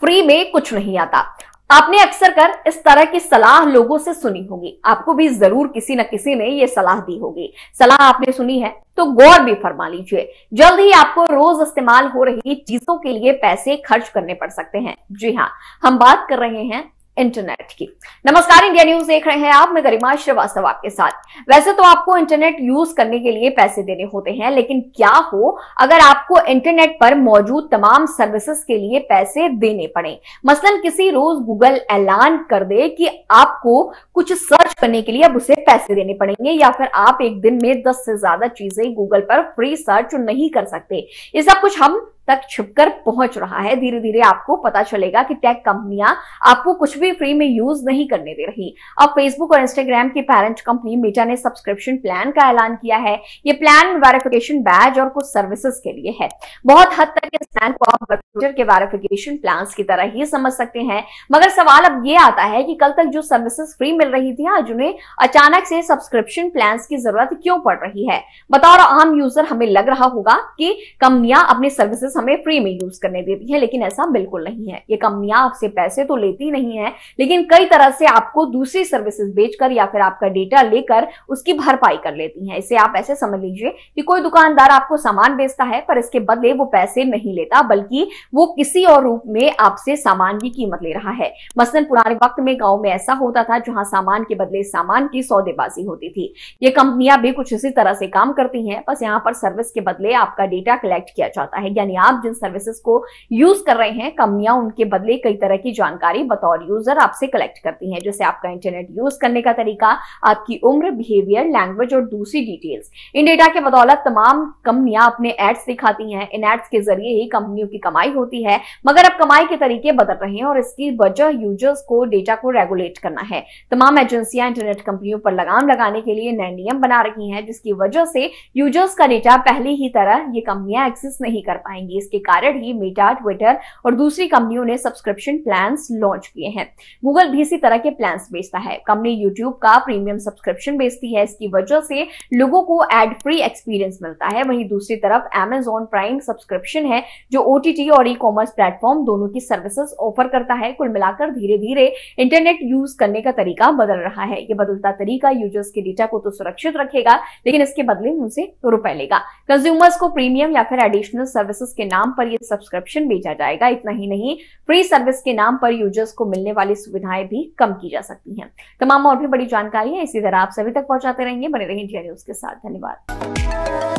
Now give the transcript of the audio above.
Free में कुछ नहीं आता। आपने अक्सर कर इस तरह की सलाह लोगों से सुनी होगी, आपको भी जरूर किसी न किसी ने ये सलाह दी होगी। सलाह आपने सुनी है तो गौर भी फरमा लीजिए, जल्द ही आपको रोज इस्तेमाल हो रही चीजों के लिए पैसे खर्च करने पड़ सकते हैं। जी हाँ, हम बात कर रहे हैं इंटरनेट की। नमस्कार, इंडिया न्यूज देख रहे हैं आप, मैं गरिमा श्रीवास्तव आपके साथ। वैसे तो आपको इंटरनेट यूज करने के लिए पैसे देने होते हैं, लेकिन क्या हो अगर आपको इंटरनेट पर मौजूद तमाम सर्विसेज के लिए पैसे देने पड़े। मसलन किसी रोज गूगल ऐलान कर दे कि आपको कुछ सर्च करने के लिए अब उसे पैसे देने पड़ेंगे, या फिर आप एक दिन में 10 से ज्यादा चीजें गूगल पर फ्री सर्च नहीं कर सकते। ये सब कुछ हम तक छिपकर पहुंच रहा है। धीरे धीरे आपको पता चलेगा कि टेक कंपनियां आपको कुछ भी फ्री में यूज नहीं करने दे रही। अब फेसबुक और इंस्टाग्राम की पेरेंट कंपनी मेटा ने सब्सक्रिप्शन प्लान का ऐलान किया है। ये प्लान वेरिफिकेशन बैज और कुछ सर्विसेज के लिए है। बहुत हद तक इस प्लान को आप ट्विटर के वेरिफिकेशन प्लान की तरह ही समझ सकते हैं, मगर सवाल अब ये आता है कि कल तक जो सर्विसेज फ्री मिल रही थी, आज उन्हें अचानक से सब्सक्रिप्शन प्लान की जरूरत क्यों पड़ रही है। बतौर आम यूजर हमें लग रहा होगा कि कंपनियां अपनी सर्विसेज हमें फ्री में यूज करने देती है, लेकिन ऐसा बिल्कुल नहीं है। ये कंपनियां आपसे पैसे तो लेती नहीं है, लेकिन कई तरह से आपको दूसरी सर्विसेज बेचकर या फिर आपका डेटा लेकर उसकी भरपाई कर लेती हैं। इसे आप ऐसे समझ लीजिए कि कोई दुकानदार आपको सामान बेचता है, पर इसके बदले वो पैसे नहीं लेता, बल्कि वो किसी और रूप में आपसे सामान की कीमत ले रहा है। मसलन पुराने वक्त में गांव में ऐसा होता था, जहां सामान के बदले सामान की सौदेबाजी होती थी। ये कंपनियां भी कुछ इसी तरह से काम करती हैं, बस यहाँ पर सर्विस के बदले आपका डेटा कलेक्ट किया जाता है। यानी आप जिन सर्विसेज को यूज कर रहे हैं, कंपनियां उनके बदले कई तरह की जानकारी बतौर यूजर आपसे कलेक्ट करती हैं, जैसे आपका इंटरनेट यूज करने का तरीका, आपकी उम्र, बिहेवियर, लैंग्वेज और दूसरी डिटेल्स। इन डेटा के बदौलत तमाम कंपनियां अपने एड्स दिखाती हैं। इन एड्स के जरिए ही कंपनियों की कमाई होती है, मगर अब कमाई के तरीके बदल रहे हैं और इसकी वजह यूजर्स को डेटा को रेगुलेट करना है। तमाम एजेंसियां इंटरनेट कंपनियों पर लगाम लगाने के लिए नए नियम बना रही हैं, जिसकी वजह से यूजर्स का डेटा पहले ही तरह ये कंपनियां एक्सेस नहीं कर पाएंगी। इसके कारण ही मेटा, ट्विटर और दूसरी कंपनियों ने सब्सक्रिप्शन प्लान्स लॉन्च किए हैं। गूगल भी इसी तरह के प्लान्स बेचता है। कंपनी यूट्यूब का प्रीमियम सब्सक्रिप्शन बेचती है। इसकी वजह से लोगों को एड फ्री एक्सपीरियंस मिलता है। वहीं दूसरी तरफ Amazon प्राइम सब्सक्रिप्शन है, जो OTT और ई-कॉमर्स प्लेटफॉर्म दोनों की सर्विसेज ऑफर करता है। कुल मिलाकर धीरे धीरे इंटरनेट यूज करने का तरीका बदल रहा है। ये बदलता तरीका यूजर्स के डेटा को तो सुरक्षित रखेगा, लेकिन इसके बदले उनसे रुपए लेगा। कंज्यूमर्स को प्रीमियम या फिर एडिशनल सर्विसेज के नाम पर यह सब्सक्रिप्शन बेचा जाएगा। इतना ही नहीं, फ्री सर्विस के नाम पर यूजर्स को मिलने वाली सुविधाएं भी कम की जा सकती हैं। तमाम और भी बड़ी जानकारी है इसी तरह आप सभी तक पहुंचाते रहेंगे। बने रहें इंडिया न्यूज के साथ। धन्यवाद।